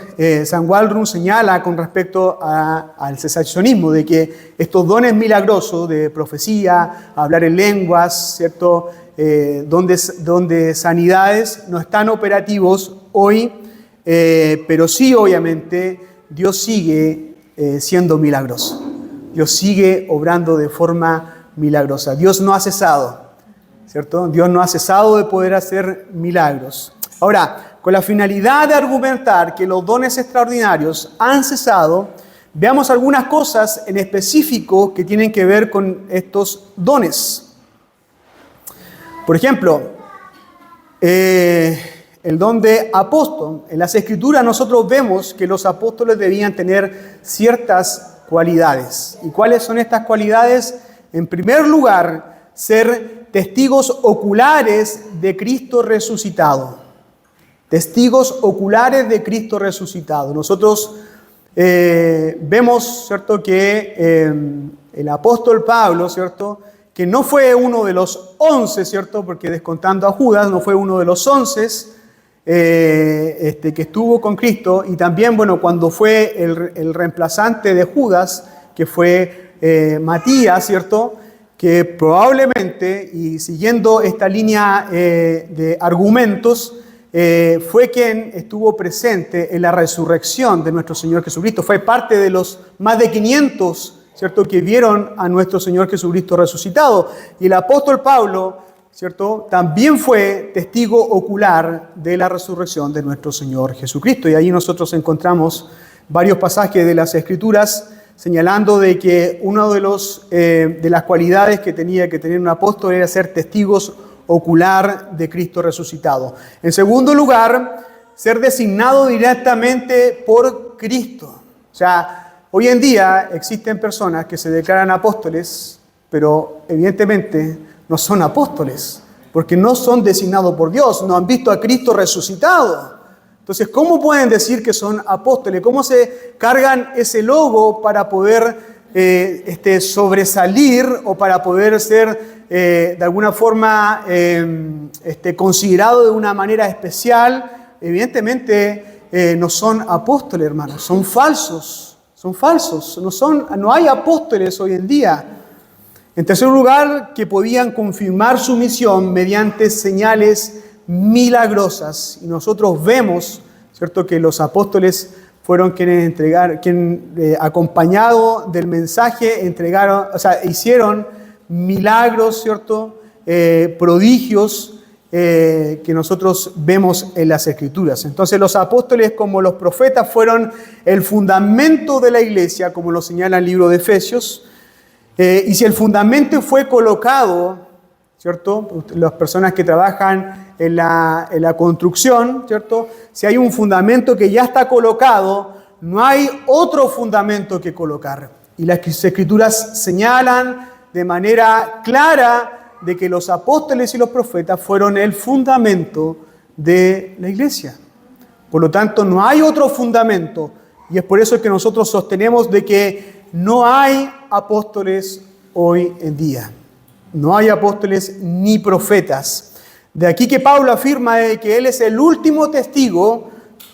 Sam Walrum señala con respecto al cesacionismo de que estos dones milagrosos de profecía, hablar en lenguas, ¿cierto? Donde sanidades no están operativos hoy, pero sí obviamente Dios sigue siendo milagroso. Dios sigue obrando de forma milagrosa. Dios no ha cesado, ¿cierto? Dios no ha cesado de poder hacer milagros. Ahora, con la finalidad de argumentar que los dones extraordinarios han cesado, veamos algunas cosas en específico que tienen que ver con estos dones. Por ejemplo, el don de apóstol. En las Escrituras nosotros vemos que los apóstoles debían tener ciertas cualidades. ¿Y cuáles son estas cualidades? En primer lugar, ser testigos oculares de Cristo resucitado. Testigos oculares de Cristo resucitado. Nosotros vemos, ¿cierto?, que el apóstol Pablo, ¿cierto?, que no fue uno de los 11, ¿cierto?, porque descontando a Judas, no fue uno de los 11 que estuvo con Cristo, y también, bueno, cuando fue el reemplazante de Judas, que fue Matías, ¿cierto?, que probablemente, y siguiendo esta línea de argumentos, fue quien estuvo presente en la resurrección de nuestro Señor Jesucristo. Fue parte de los más de 500, ¿cierto?, que vieron a nuestro Señor Jesucristo resucitado. Y el apóstol Pablo, ¿cierto?, también fue testigo ocular de la resurrección de nuestro Señor Jesucristo. Y ahí nosotros encontramos varios pasajes de las Escrituras señalando de que una de las cualidades que tenía que tener un apóstol era ser testigos ocular de Cristo resucitado. En segundo lugar, ser designado directamente por Cristo. O sea, hoy en día existen personas que se declaran apóstoles, pero evidentemente no son apóstoles, porque no son designados por Dios, no han visto a Cristo resucitado. Entonces, ¿cómo pueden decir que son apóstoles? ¿Cómo se cargan ese logo para poder sobresalir o para poder ser de alguna forma considerado de una manera especial? Evidentemente no son apóstoles, hermanos, son falsos, no hay apóstoles hoy en día. En tercer lugar, que podían confirmar su misión mediante señales milagrosas. Y nosotros vemos, ¿cierto?, que los apóstoles fueron quienes acompañado del mensaje, hicieron milagros, ¿cierto?, prodigios que nosotros vemos en las Escrituras. Entonces los apóstoles, como los profetas, fueron el fundamento de la iglesia, como lo señala el libro de Efesios. Y si el fundamento fue colocado, ¿cierto?, las personas que trabajan en la construcción, ¿cierto?, si hay un fundamento que ya está colocado, no hay otro fundamento que colocar. Y las Escrituras señalan de manera clara de que los apóstoles y los profetas fueron el fundamento de la iglesia. Por lo tanto, no hay otro fundamento. Y es por eso que nosotros sostenemos de que no hay apóstoles hoy en día. No hay apóstoles ni profetas. De aquí que Pablo afirma que él es el último testigo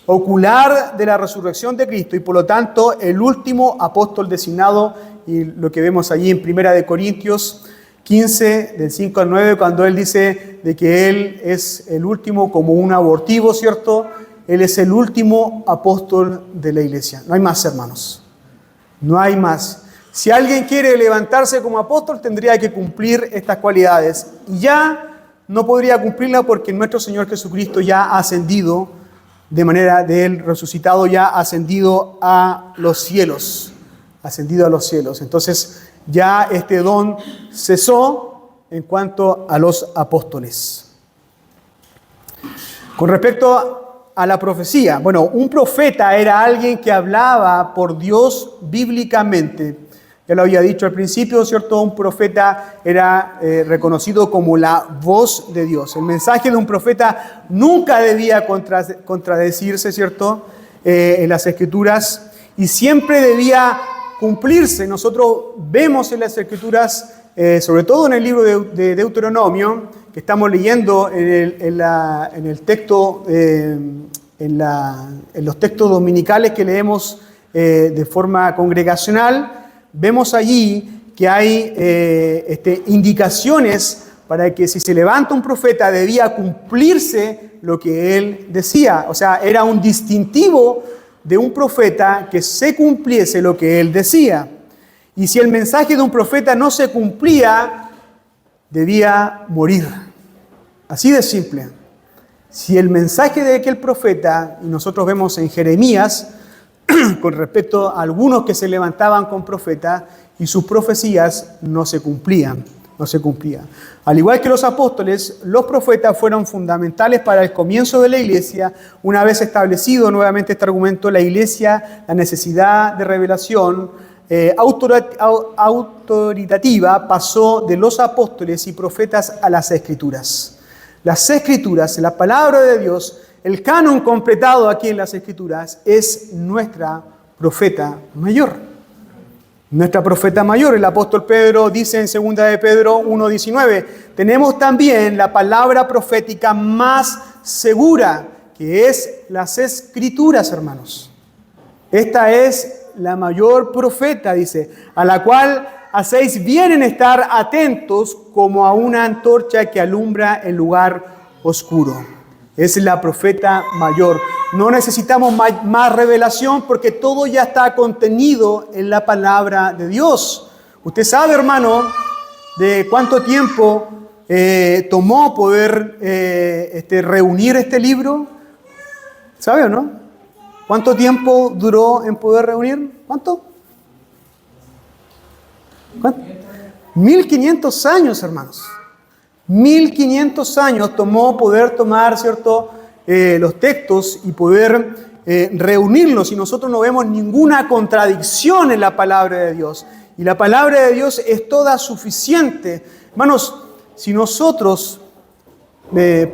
ocular de la resurrección de Cristo y por lo tanto el último apóstol designado, y lo que vemos allí en 1 Corintios 15, del 5 al 9, cuando él dice de que él es el último como un abortivo, ¿cierto? Él es el último apóstol de la iglesia. No hay más, hermanos. No hay más. Si alguien quiere levantarse como apóstol, tendría que cumplir estas cualidades. Y ya no podría cumplirla porque nuestro Señor Jesucristo ya ha ascendido, de manera de él resucitado, ya ha ascendido a los cielos. Ascendido a los cielos. Entonces ya este don cesó en cuanto a los apóstoles. Con respecto a la profecía, bueno, un profeta era alguien que hablaba por Dios bíblicamente. Ya lo había dicho al principio, ¿cierto? Un profeta era reconocido como la voz de Dios. El mensaje de un profeta nunca debía contradecirse, ¿cierto? En las Escrituras, y siempre debía cumplirse. Nosotros vemos en las Escrituras, sobre todo en el libro de Deuteronomio, que estamos leyendo en el texto, en los textos dominicales que leemos de forma congregacional. Vemos allí que hay indicaciones para que si se levanta un profeta debía cumplirse lo que él decía. O sea, era un distintivo de un profeta que se cumpliese lo que él decía. Y si el mensaje de un profeta no se cumplía, debía morir. Así de simple. Si el mensaje de aquel profeta, y nosotros vemos en Jeremías, con respecto a algunos que se levantaban con profeta y sus profecías no se cumplían. Al igual que los apóstoles, los profetas fueron fundamentales para el comienzo de la iglesia. Una vez establecido nuevamente este argumento, la iglesia, la necesidad de revelación, autoritativa pasó de los apóstoles y profetas a las Escrituras. Las Escrituras, la palabra de Dios, el canon completado aquí en las Escrituras es nuestra profeta mayor. Nuestra profeta mayor, el apóstol Pedro dice en 2 de Pedro 1:19, tenemos también la palabra profética más segura, que es las Escrituras, hermanos. Esta es la mayor profeta, dice, a la cual hacéis bien en estar atentos como a una antorcha que alumbra el lugar oscuro. Es la profeta mayor. No necesitamos más revelación porque todo ya está contenido en la palabra de Dios. Usted sabe, hermano, de cuánto tiempo tomó poder reunir este libro. ¿Sabe o no? ¿Cuánto tiempo duró en poder reunir? ¿Cuánto? 1500 años, hermanos. 1500 años tomó poder tomar, ¿cierto?, los textos y poder reunirlos. Y nosotros no vemos ninguna contradicción en la palabra de Dios. Y la palabra de Dios es toda suficiente. Hermanos, si nosotros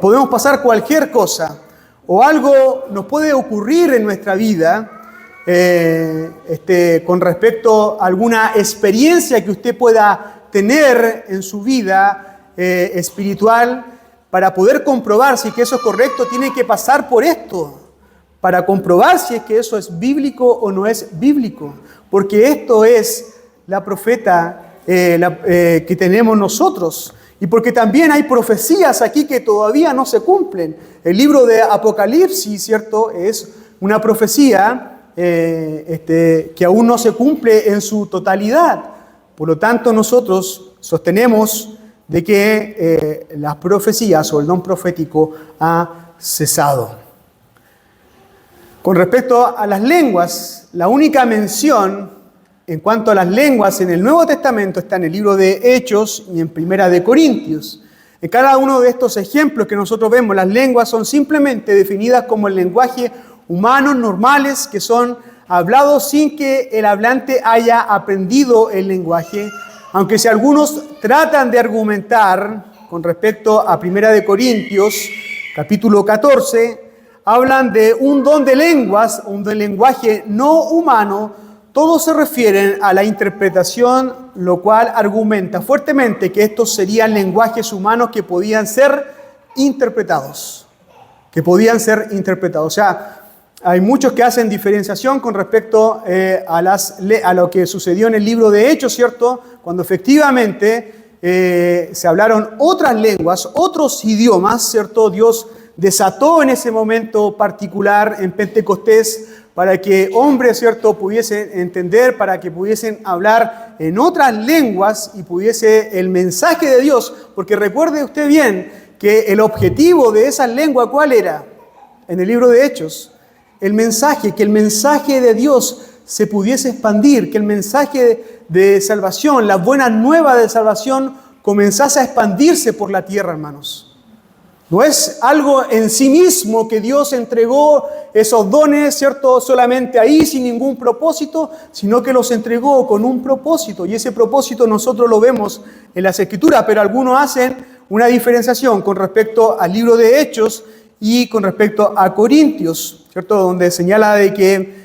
podemos pasar cualquier cosa o algo nos puede ocurrir en nuestra vida con respecto a alguna experiencia que usted pueda tener en su vida espiritual, para poder comprobar si es que eso es correcto, tiene que pasar por esto, para comprobar si es que eso es bíblico o no es bíblico, porque esto es la profeta que tenemos nosotros, y porque también hay profecías aquí que todavía no se cumplen. El libro de Apocalipsis, ¿cierto?, es una profecía que aún no se cumple en su totalidad. Por lo tanto, nosotros sostenemos de que las profecías o el don profético ha cesado. Con respecto a las lenguas, la única mención en cuanto a las lenguas en el Nuevo Testamento está en el libro de Hechos y en Primera de Corintios. En cada uno de estos ejemplos que nosotros vemos, las lenguas son simplemente definidas como el lenguaje humano normales que son hablados sin que el hablante haya aprendido el lenguaje. Aunque si algunos tratan de argumentar con respecto a Primera de Corintios, capítulo 14, hablan de un don de lenguas, un de lenguaje no humano, todos se refieren a la interpretación, lo cual argumenta fuertemente que estos serían lenguajes humanos que podían ser interpretados. O sea, hay muchos que hacen diferenciación con respecto a lo que sucedió en el libro de Hechos, ¿cierto? Cuando efectivamente se hablaron otras lenguas, otros idiomas, ¿cierto? Dios desató en ese momento particular en Pentecostés para que hombres, ¿cierto?, pudiesen entender, para que pudiesen hablar en otras lenguas y pudiese el mensaje de Dios, porque recuerde usted bien que el objetivo de esa lengua, ¿cuál era? En el libro de Hechos, que el mensaje de Dios se pudiese expandir, que el mensaje de salvación, la buena nueva de salvación, comenzase a expandirse por la tierra, hermanos. No es algo en sí mismo que Dios entregó esos dones, ¿cierto?, solamente ahí sin ningún propósito, sino que los entregó con un propósito. Y ese propósito nosotros lo vemos en las Escrituras, pero algunos hacen una diferenciación con respecto al libro de Hechos y con respecto a Corintios, ¿cierto?, donde señala de que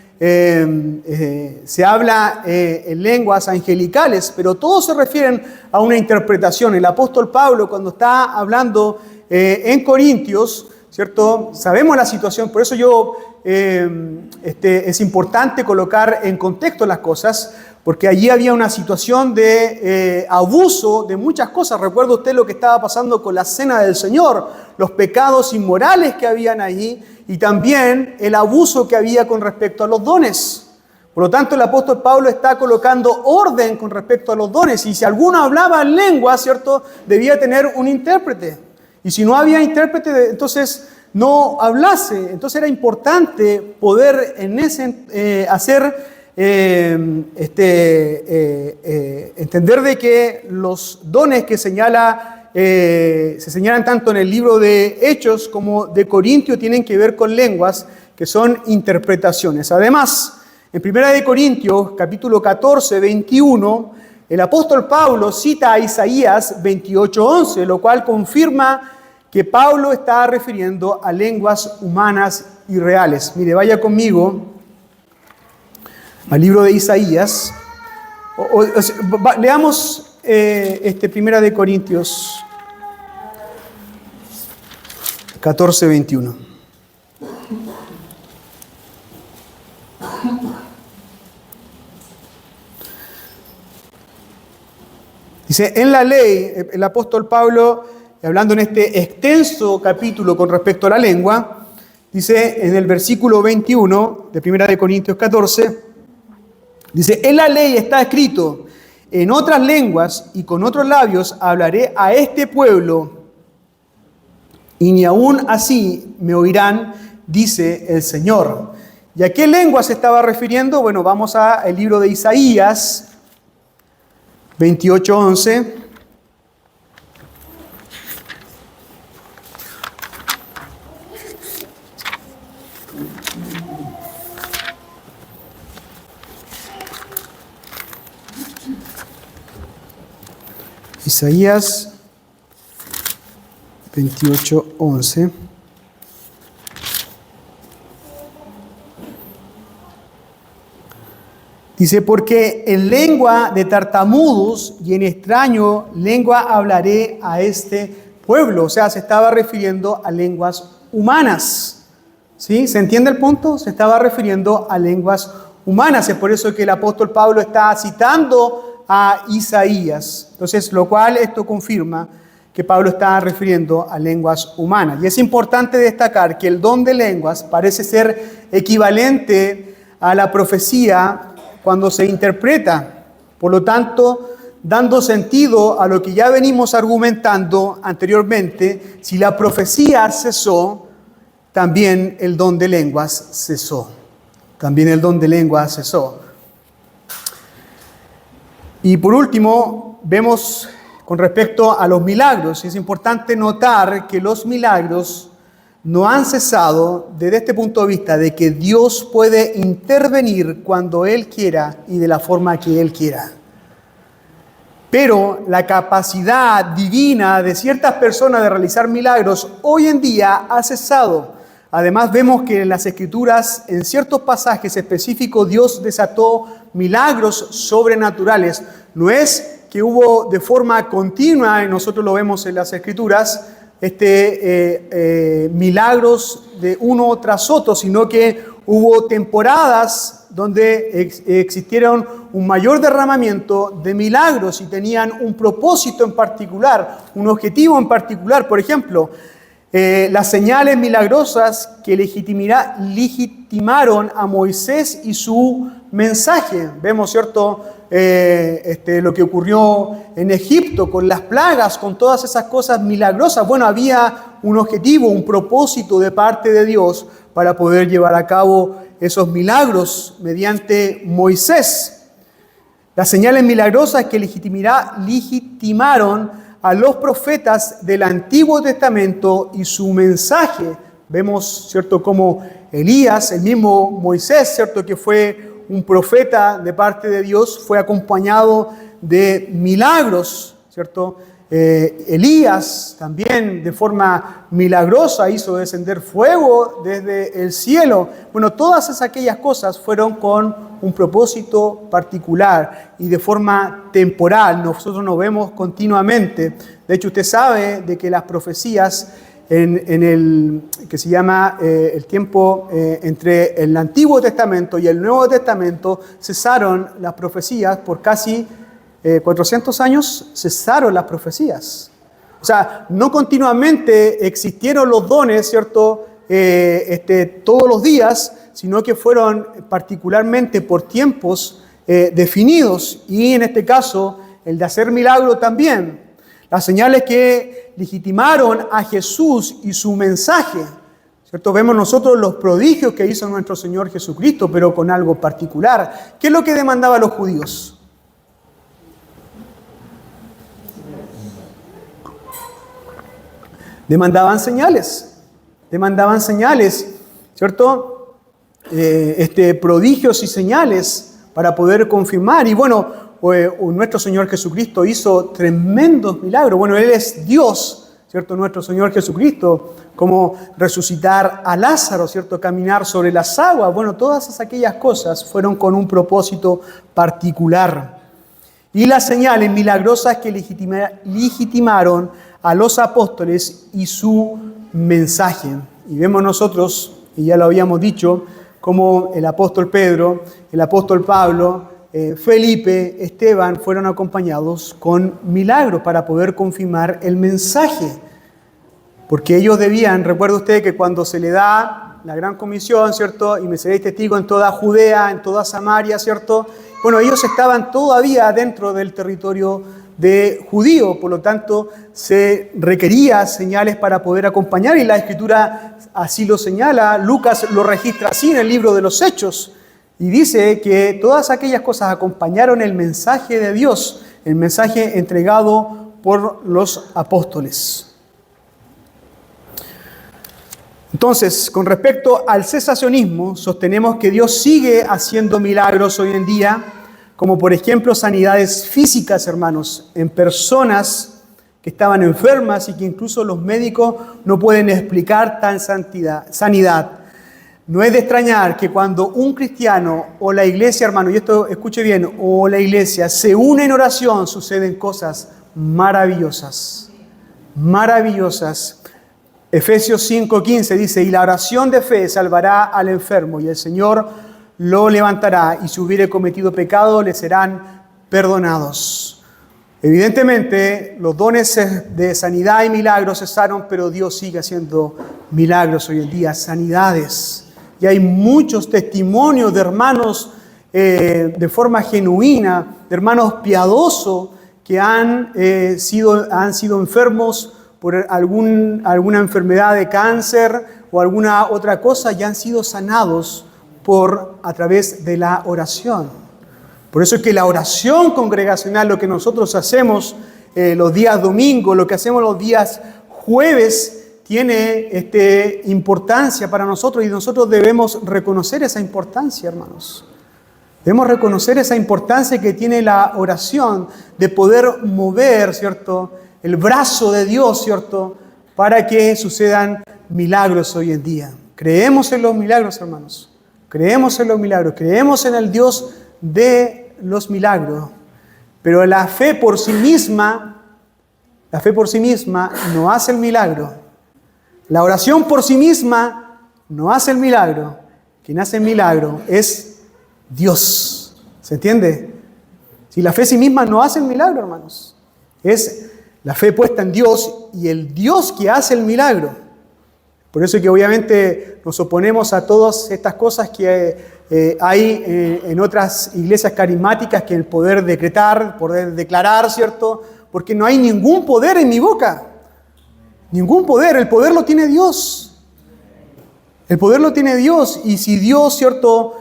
se habla en lenguas angelicales, pero todos se refieren a una interpretación. El apóstol Pablo, cuando está hablando en Corintios, ¿cierto?, sabemos la situación, por eso es importante colocar en contexto las cosas, porque allí había una situación de abuso de muchas cosas. Recuerda usted lo que estaba pasando con la cena del Señor, los pecados inmorales que habían allí y también el abuso que había con respecto a los dones. Por lo tanto, el apóstol Pablo está colocando orden con respecto a los dones, y si alguno hablaba en lengua, ¿cierto?, debía tener un intérprete. Y si no había intérprete, entonces no hablase. Entonces era importante poder entender de que los dones que se señalan tanto en el libro de Hechos como de Corintios tienen que ver con lenguas que son interpretaciones. Además, En 1 Corintios, capítulo 14, 21, el apóstol Pablo cita a Isaías 28:11, lo cual confirma que Pablo está refiriendo a lenguas humanas y reales. Mire, vaya conmigo al libro de Isaías. Leamos 1 Corintios 14, 21. Dice, en la ley, el apóstol Pablo, hablando en este extenso capítulo con respecto a la lengua, dice en el versículo 21 de 1 Corintios 14, dice, en la ley está escrito, en otras lenguas y con otros labios hablaré a este pueblo, y ni aún así me oirán, dice el Señor. ¿Y a qué lengua se estaba refiriendo? Bueno, vamos al libro de Isaías 28:11. Isaías 28:11. Dice, porque en lengua de tartamudos y en extraño lengua hablaré a este pueblo. O sea, se estaba refiriendo a lenguas humanas. ¿Sí? ¿Se entiende el punto? Se estaba refiriendo a lenguas humanas. Es por eso que el apóstol Pablo está citando a Isaías. Entonces, lo cual esto confirma que Pablo está refiriendo a lenguas humanas. Y es importante destacar que el don de lenguas parece ser equivalente a la profecía cuando se interpreta, por lo tanto, dando sentido a lo que ya venimos argumentando anteriormente, si la profecía cesó, también el don de lenguas cesó. También el don de lenguas cesó. Y por último, vemos con respecto a los milagros, es importante notar que los milagros no han cesado desde este punto de vista de que Dios puede intervenir cuando Él quiera y de la forma que Él quiera. Pero la capacidad divina de ciertas personas de realizar milagros hoy en día ha cesado. Además vemos que en las Escrituras, en ciertos pasajes específicos, Dios desató milagros sobrenaturales. No es que hubo de forma continua, y nosotros lo vemos en las Escrituras, milagros de uno tras otro, sino que hubo temporadas donde existieron un mayor derramamiento de milagros y tenían un propósito en particular, un objetivo en particular. Por ejemplo, las señales milagrosas que legitimaron a Moisés y su mensaje. Vemos, ¿cierto?, lo que ocurrió en Egipto con las plagas, con todas esas cosas milagrosas. Bueno, había un objetivo, un propósito de parte de Dios para poder llevar a cabo esos milagros mediante Moisés. Las señales milagrosas que legitimaron a los profetas del Antiguo Testamento y su mensaje. Vemos, ¿cierto?, como Elías, el mismo Moisés, ¿cierto?, que fue un profeta de parte de Dios, fue acompañado de milagros, ¿cierto? Elías también de forma milagrosa hizo descender fuego desde el cielo. Bueno, todas aquellas cosas fueron con un propósito particular y de forma temporal. Nosotros nos vemos continuamente. De hecho, usted sabe de que las profecías en el que se llama el tiempo entre el Antiguo Testamento y el Nuevo Testamento, cesaron las profecías por casi 400 años, cesaron las profecías. O sea, no continuamente existieron los dones, ¿cierto?, todos los días, sino que fueron particularmente por tiempos definidos, y en este caso el de hacer milagro también. Las señales que legitimaron a Jesús y su mensaje, ¿cierto? Vemos nosotros los prodigios que hizo nuestro Señor Jesucristo, pero con algo particular. ¿Qué es lo que demandaban los judíos? Demandaban señales, ¿cierto? prodigios y señales para poder confirmar. Y bueno, nuestro Señor Jesucristo hizo tremendos milagros. Bueno, Él es Dios, ¿cierto? Nuestro Señor Jesucristo, como resucitar a Lázaro, ¿cierto? Caminar sobre las aguas. Bueno, todas aquellas cosas fueron con un propósito particular. Y las señales milagrosas que legitimaron a los apóstoles y su mensaje. Y vemos nosotros, y ya lo habíamos dicho, como el apóstol Pedro, el apóstol Pablo, Felipe, Esteban fueron acompañados con milagros para poder confirmar el mensaje. Porque ellos debían, recuerda usted que cuando se le da la gran comisión, ¿cierto? Y me seréis testigo en toda Judea, en toda Samaria, ¿cierto? Bueno, ellos estaban todavía dentro del territorio de judío, por lo tanto se requería señales para poder acompañar y la Escritura así lo señala. Lucas lo registra así en el libro de los Hechos y dice que todas aquellas cosas acompañaron el mensaje de Dios, el mensaje entregado por los apóstoles. Entonces, con respecto al cesacionismo, sostenemos que Dios sigue haciendo milagros hoy en día, como por ejemplo sanidades físicas, hermanos, en personas que estaban enfermas y que incluso los médicos no pueden explicar tal sanidad. No es de extrañar que cuando un cristiano o la iglesia, hermano, y esto escuche bien, o la iglesia se une en oración, suceden cosas maravillosas, maravillosas. Efesios 5:15 dice, y la oración de fe salvará al enfermo, y el Señor lo levantará, y si hubiere cometido pecado, le serán perdonados. Evidentemente, los dones de sanidad y milagros cesaron, pero Dios sigue haciendo milagros hoy en día, sanidades. Y hay muchos testimonios de hermanos de forma genuina, de hermanos piadosos que han sido enfermos por alguna enfermedad de cáncer o alguna otra cosa y han sido sanados a través de la oración. Por eso es que la oración congregacional, lo que nosotros hacemos los días domingos, lo que hacemos los días jueves, tiene importancia para nosotros y nosotros debemos reconocer esa importancia, hermanos. Debemos reconocer esa importancia que tiene la oración de poder mover, ¿cierto?, el brazo de Dios, ¿cierto?, para que sucedan milagros hoy en día. Creemos en los milagros, hermanos. Creemos en los milagros. Creemos en el Dios de los milagros. Pero la fe por sí misma no hace el milagro. La oración por sí misma no hace el milagro. Quien hace el milagro es Dios. ¿Se entiende? Si la fe en sí misma no hace el milagro, hermanos. Es la fe puesta en Dios y el Dios que hace el milagro. Por eso es que obviamente nos oponemos a todas estas cosas que hay en otras iglesias carismáticas, que el poder decretar, poder declarar, ¿cierto? Porque no hay ningún poder en mi boca. Ningún poder. El poder lo tiene Dios. El poder lo tiene Dios. Y si Dios, ¿cierto?,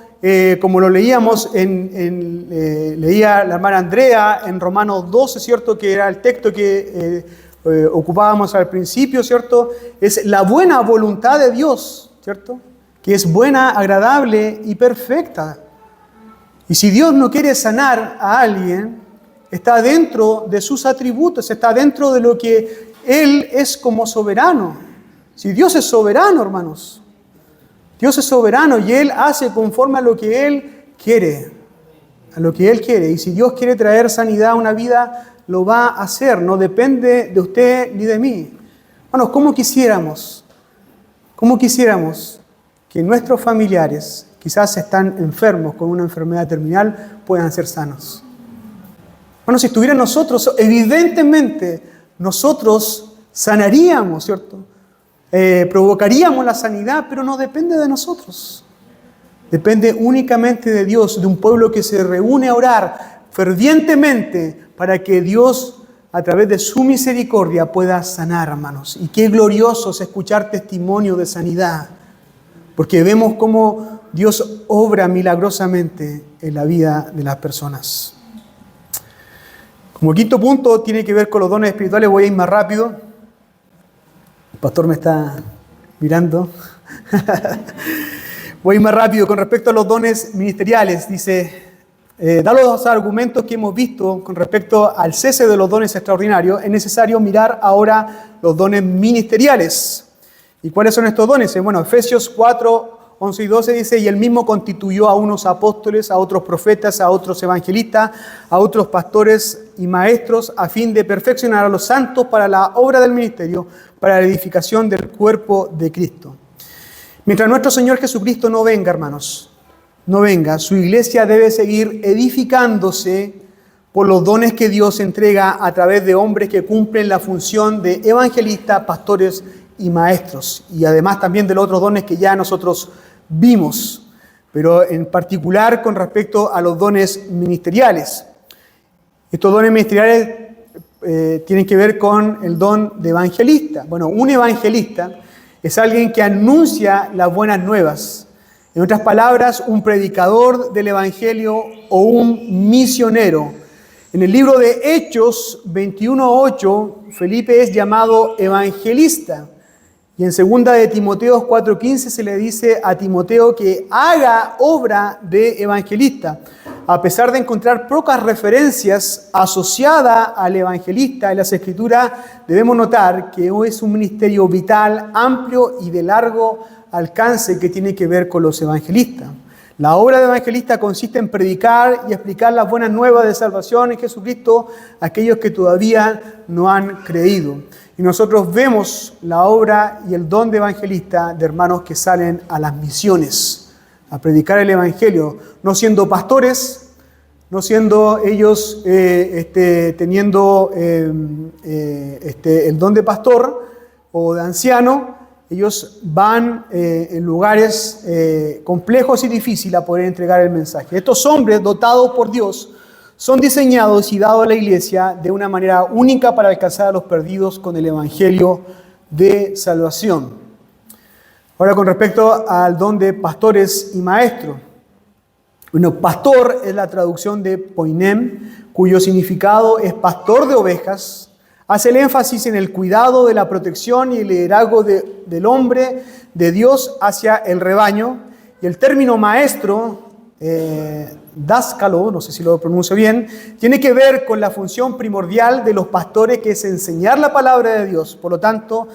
como lo leíamos, leía la hermana Andrea en Romanos 12, ¿cierto?, que era el texto que ocupábamos al principio, ¿cierto? Es la buena voluntad de Dios, ¿cierto?, que es buena, agradable y perfecta. Y si Dios no quiere sanar a alguien, está dentro de sus atributos, está dentro de lo que Él es como soberano. Si Dios es soberano, hermanos, Dios es soberano y Él hace conforme a lo que Él quiere, a lo que Él quiere. Y si Dios quiere traer sanidad a una vida, lo va a hacer, no depende de usted ni de mí. Hermanos, ¿cómo quisiéramos que nuestros familiares, quizás están enfermos con una enfermedad terminal, puedan ser sanos? Bueno, si estuvieran nosotros, evidentemente nosotros sanaríamos, ¿cierto? Provocaríamos la sanidad, pero no depende de nosotros. Depende únicamente de Dios, de un pueblo que se reúne a orar fervientemente para que Dios, a través de su misericordia, pueda sanar, hermanos. Y qué glorioso es escuchar testimonio de sanidad, porque vemos cómo Dios obra milagrosamente en la vida de las personas. Como quinto punto, tiene que ver con los dones espirituales. Voy a ir más rápido. El pastor me está mirando. Voy más rápido. Con respecto a los dones ministeriales, dice, dado los argumentos que hemos visto con respecto al cese de los dones extraordinarios, es necesario mirar ahora los dones ministeriales. ¿Y cuáles son estos dones? Bueno, Efesios 4, 11 y 12 dice, y él mismo constituyó a unos apóstoles, a otros profetas, a otros evangelistas, a otros pastores y maestros, a fin de perfeccionar a los santos para la obra del ministerio, para la edificación del cuerpo de Cristo. Mientras nuestro Señor Jesucristo no venga, hermanos, no venga, su iglesia debe seguir edificándose por los dones que Dios entrega a través de hombres que cumplen la función de evangelistas, pastores y maestros, y además también de los otros dones que ya nosotros vimos, pero en particular con respecto a los dones ministeriales. Estos dones ministeriales tienen que ver con el don de evangelista. Bueno, un evangelista es alguien que anuncia las buenas nuevas. En otras palabras, un predicador del evangelio o un misionero. En el libro de Hechos 21:8, Felipe es llamado evangelista. Y en 2 de Timoteo 4:15 se le dice a Timoteo que haga obra de evangelista. A pesar de encontrar pocas referencias asociadas al evangelista en las Escrituras, debemos notar que es un ministerio vital, amplio y de largo alcance que tiene que ver con los evangelistas. La obra de evangelista consiste en predicar y explicar las buenas nuevas de salvación en Jesucristo a aquellos que todavía no han creído. Y nosotros vemos la obra y el don de evangelista de hermanos que salen a las misiones, a predicar el evangelio, no siendo pastores, no siendo ellos teniendo el don de pastor o de anciano. Ellos van en lugares complejos y difíciles a poder entregar el mensaje. Estos hombres dotados por Dios son diseñados y dados a la iglesia de una manera única para alcanzar a los perdidos con el evangelio de salvación. Ahora, con respecto al don de pastores y maestros. Bueno, pastor es la traducción de poinem, cuyo significado es pastor de ovejas. Hace el énfasis en el cuidado de la protección y el liderazgo del hombre de Dios hacia el rebaño. Y el término maestro, dáskalo, no sé si lo pronuncio bien, tiene que ver con la función primordial de los pastores, que es enseñar la palabra de Dios. Por lo tanto,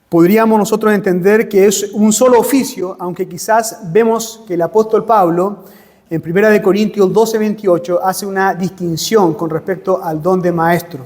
podríamos nosotros entender que es un solo oficio, aunque quizás vemos que el apóstol Pablo, en 1 Corintios 12:28, hace una distinción con respecto al don de maestro.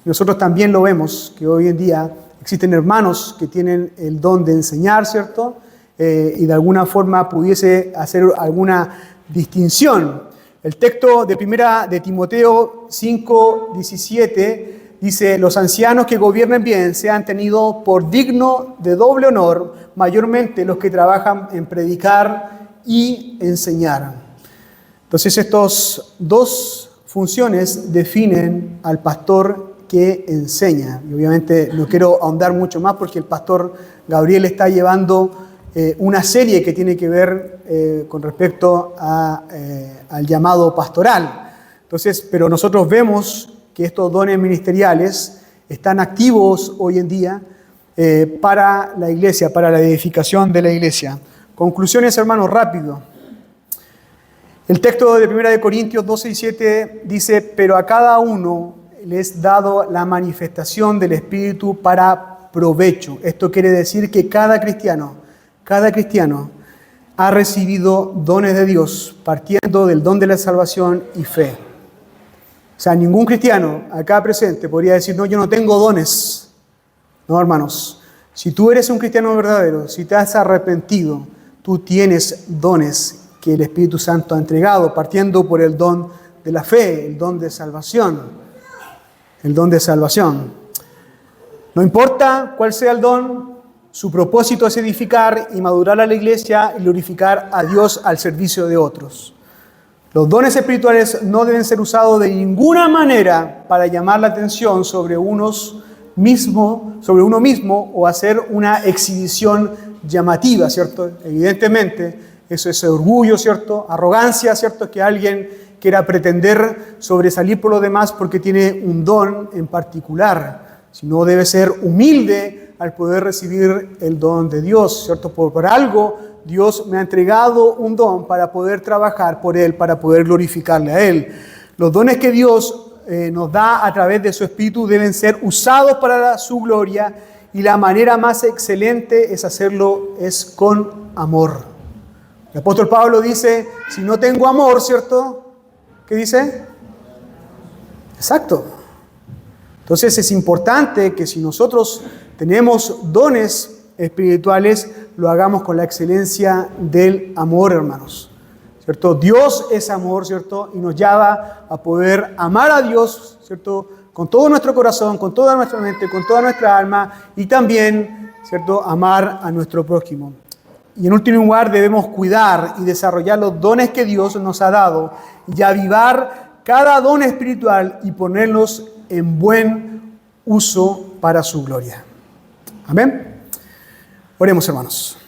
Nosotros también lo vemos, que hoy en día existen hermanos que tienen el don de enseñar, ¿cierto? Y de alguna forma pudiese hacer alguna distinción. El texto de 1 de Timoteo 5:17 dice, los ancianos que gobiernen bien sean tenidos por digno de doble honor, mayormente los que trabajan en predicar y enseñar. Entonces, estas dos funciones definen al pastor que enseña. Y obviamente no quiero ahondar mucho más porque el pastor Gabriel está llevando una serie que tiene que ver con respecto al llamado pastoral. Entonces, pero nosotros vemos que estos dones ministeriales están activos hoy en día para la iglesia, para la edificación de la iglesia. Conclusiones, hermanos, rápido. El texto de 1 Corintios 12:7 dice, pero a cada uno les es dado la manifestación del Espíritu para provecho. Esto quiere decir que cada cristiano ha recibido dones de Dios, partiendo del don de la salvación y fe. O sea, ningún cristiano acá presente podría decir, no, yo no tengo dones. No, hermanos, si tú eres un cristiano verdadero, si te has arrepentido, tú tienes dones que el Espíritu Santo ha entregado, partiendo por el don de la fe, el don de salvación. El don de salvación. No importa cuál sea el don, su propósito es edificar y madurar a la iglesia y glorificar a Dios al servicio de otros. Los dones espirituales no deben ser usados de ninguna manera para llamar la atención sobre uno mismo o hacer una exhibición llamativa, ¿cierto? Evidentemente, eso es orgullo, ¿cierto? Arrogancia, ¿cierto? Que alguien quiera pretender sobresalir por los demás porque tiene un don en particular, sino debe ser humilde al poder recibir el don de Dios, ¿cierto? Por algo Dios me ha entregado un don para poder trabajar por Él, para poder glorificarle a Él. Los dones que Dios nos da a través de su Espíritu deben ser usados para su gloria, y la manera más excelente es hacerlo con amor. El apóstol Pablo dice, si no tengo amor, ¿cierto? ¿Qué dice? Exacto. Entonces es importante que si nosotros tenemos dones espirituales, lo hagamos con la excelencia del amor, hermanos. ¿Cierto? Dios es amor, ¿cierto? Y nos llama a poder amar a Dios, ¿cierto? Con todo nuestro corazón, con toda nuestra mente, con toda nuestra alma, y también, ¿cierto?, amar a nuestro prójimo. Y en último lugar, debemos cuidar y desarrollar los dones que Dios nos ha dado y avivar cada don espiritual y ponerlos en buen uso para su gloria. Amén. Oremos, hermanos.